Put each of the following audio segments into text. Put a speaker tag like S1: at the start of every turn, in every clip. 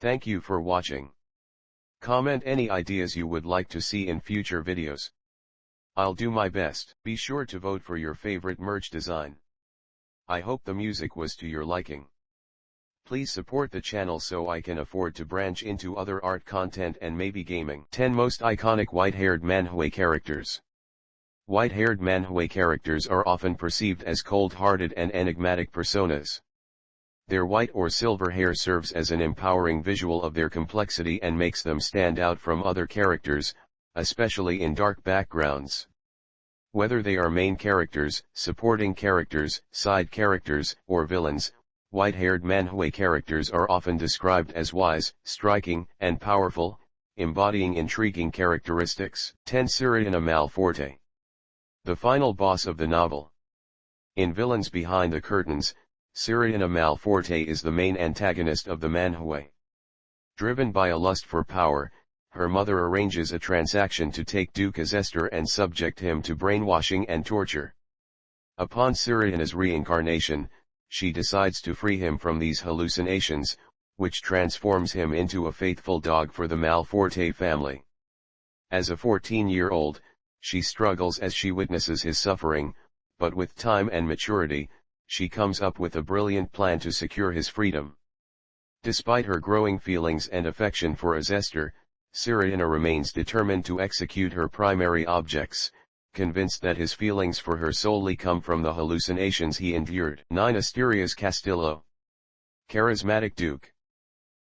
S1: Thank you for watching. Comment any ideas you would like to see in future videos. I'll do my best. Be sure to vote for your favorite merch design. I hope the music was to your liking. Please support the channel so I can afford to branch into other art content and maybe gaming. 10 Most Iconic White-Haired Manhwa Characters. White-haired Manhwa characters are often perceived as cold-hearted and enigmatic personas. Their white or silver hair serves as an empowering visual of their complexity and makes them stand out from other characters, especially in dark backgrounds. Whether they are main characters, supporting characters, side characters, or villains, white-haired Manhwa characters are often described as wise, striking, and powerful, embodying intriguing characteristics. 10 Serena Malforte. The final boss of the novel. In Villains Behind the Curtains, Serena Malforte is the main antagonist of the manhwa. Driven by a lust for power, her mother arranges a transaction to take Duke Azester and subject him to brainwashing and torture. Upon Serena's reincarnation, she decides to free him from these hallucinations, which transforms him into a faithful dog for the Malforte family. As a 14-year-old, she struggles as she witnesses his suffering, but with time and maturity, she comes up with a brilliant plan to secure his freedom. Despite her growing feelings and affection for Azester, Serena remains determined to execute her primary objects, convinced that his feelings for her solely come from the hallucinations he endured. 9 Asterios Castillo. Charismatic Duke.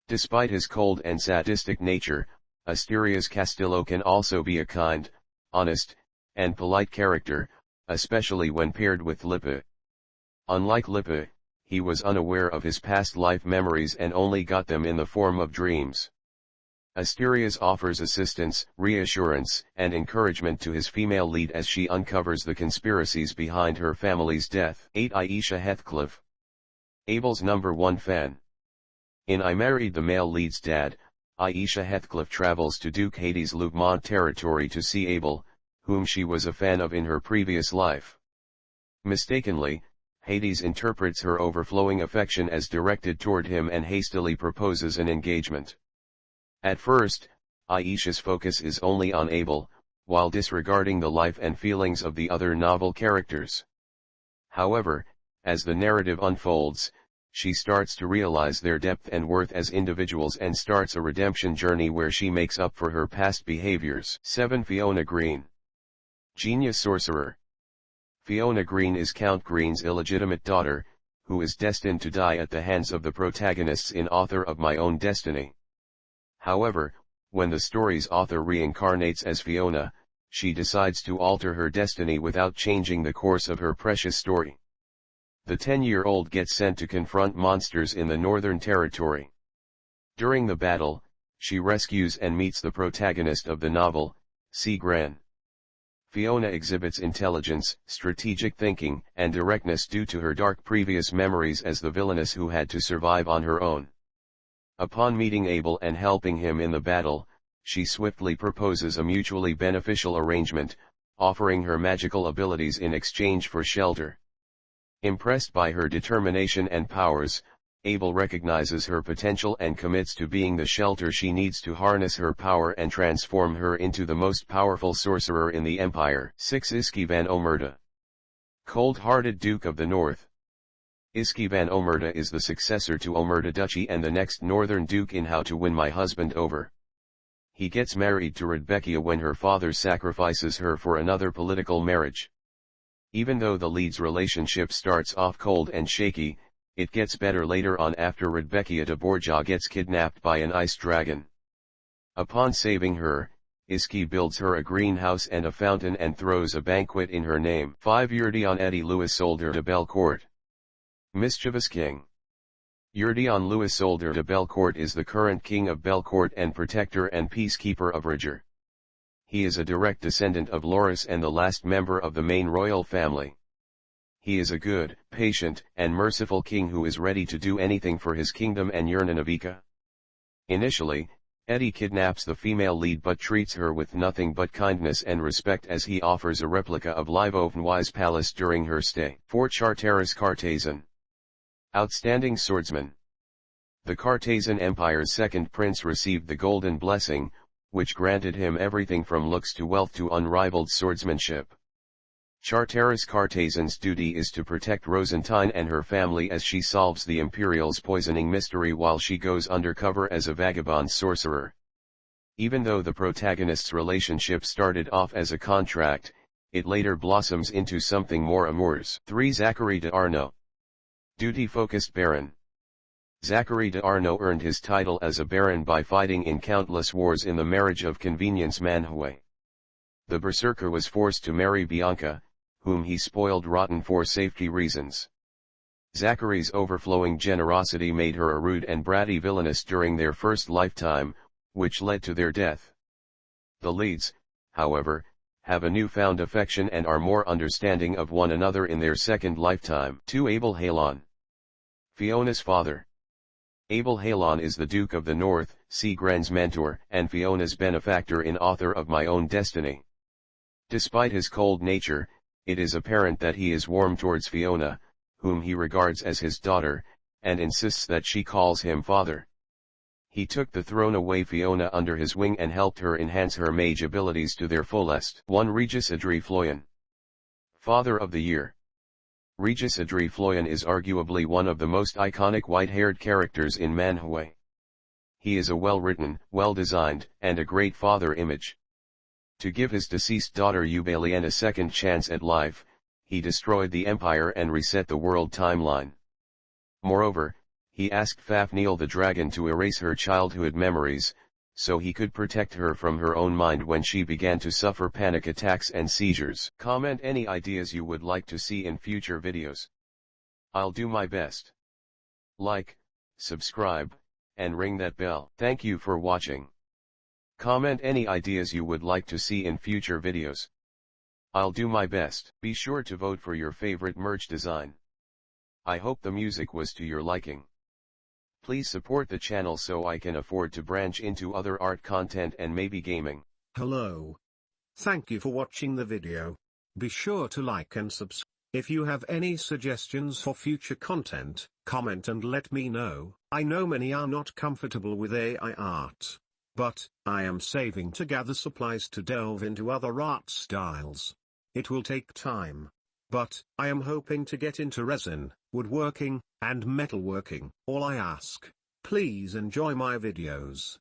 S1: Despite his cold and sadistic nature, Asterios Castillo can also be a kind, honest, and polite character, especially when paired with Lipa. Unlike Lipa, he was unaware of his past life memories and only got them in the form of dreams. Asterios offers assistance, reassurance, and encouragement to his female lead as she uncovers the conspiracies behind her family's death. 8 Aisha Heathcliff. Abel's #1 fan. In I Married the Male Lead's Dad, Aisha Heathcliff travels to Duke Hades' Lubmont territory to see Abel, whom she was a fan of in her previous life. Mistakenly, Hades interprets her overflowing affection as directed toward him and hastily proposes an engagement. At first, Aisha's focus is only on Abel, while disregarding the life and feelings of the other novel characters. However, as the narrative unfolds, she starts to realize their depth and worth as individuals and starts a redemption journey where she makes up for her past behaviors. 7 Fiona Green. Genius Sorcerer. Fiona Green is Count Green's illegitimate daughter, who is destined to die at the hands of the protagonists in Author of My Own Destiny. However, when the story's author reincarnates as Fiona, she decides to alter her destiny without changing the course of her precious story. The 10-year-old gets sent to confront monsters in the Northern Territory. During the battle, she rescues and meets the protagonist of the novel, C. Gran. Fiona exhibits intelligence, strategic thinking, and directness due to her dark previous memories as the villainess who had to survive on her own. Upon meeting Abel and helping him in the battle, she swiftly proposes a mutually beneficial arrangement, offering her magical abilities in exchange for shelter. Impressed by her determination and powers, Abel recognizes her potential and commits to being the shelter she needs to harness her power and transform her into the most powerful sorcerer in the Empire. 6 Iskivan Omerta. Cold-hearted Duke of the North. Iskivan Omerta is the successor to Omerta Duchy and the next Northern Duke in How to Win My Husband Over. He gets married to Redbeckia when her father sacrifices her for another political marriage. Even though the lead's relationship starts off cold and shaky, it gets better later on after Redbeckia de Borja gets kidnapped by an ice dragon. Upon saving her, Iski builds her a greenhouse and a fountain and throws a banquet in her name. 5 Yerdion Eddie Louis Solder de Belcourt. Mischievous King. Yerdion Louis Solder de Belcourt is the current king of Belcourt and protector and peacekeeper of Roger. He is a direct descendant of Loris and the last member of the main royal family. He is a good, patient, and merciful king who is ready to do anything for his kingdom and Yernanavika. Initially, Eddie kidnaps the female lead but treats her with nothing but kindness and respect as he offers a replica of Livovnwy's palace during her stay. 4 Charteris Cartezan. Outstanding Swordsman. The Cartesian Empire's second prince received the Golden Blessing, which granted him everything from looks to wealth to unrivaled swordsmanship. Cartesian's duty is to protect Rosentine and her family as she solves the Imperial's poisoning mystery while she goes undercover as a vagabond sorcerer. Even though the protagonist's relationship started off as a contract, it later blossoms into something more amoureux. 3. Zachary de Arnaud. Duty-focused Baron. Zachary de Arnaud earned his title as a baron by fighting in countless wars in the Marriage of Convenience Manhwa. The berserker was forced to marry Bianca, whom he spoiled rotten for safety reasons. Zachary's overflowing generosity made her a rude and bratty villainess during their first lifetime, which led to their death. The leads, however, have a newfound affection and are more understanding of one another in their second lifetime. 2. Abel Halon. Fiona's father. Abel Halon is the Duke of the North, Sigren's mentor, and Fiona's benefactor in Author of My Own Destiny. Despite his cold nature, it is apparent that he is warm towards Fiona, whom he regards as his daughter, and insists that she calls him father. He took the throne away Fiona under his wing and helped her enhance her mage abilities to their fullest. 1. Regis Adri Floyan. Father of the Year. Regis Adri Floyan is arguably one of the most iconic white-haired characters in Manhwa. He is a well-written, well-designed, and a great father image. To give his deceased daughter Eubalian a second chance at life, he destroyed the Empire and reset the world timeline. Moreover, he asked Fafnir the dragon to erase her childhood memories, so he could protect her from her own mind when she began to suffer panic attacks and seizures. Comment any ideas you would like to see in future videos. I'll do my best. Like, subscribe, and ring that bell. Thank you for watching. Comment any ideas you would like to see in future videos. I'll do my best. Be sure to vote for your favorite merch design. I hope the music was to your liking. Please support the channel so I can afford to branch into other art content and maybe gaming.
S2: Hello. Thank you for watching the video. Be sure to like and subscribe. If you have any suggestions for future content, comment and let me know. I know many are not comfortable with AI art, but I am saving to gather supplies to delve into other art styles. It will take time, but I am hoping to get into resin, woodworking, and metalworking. All I ask, please enjoy my videos.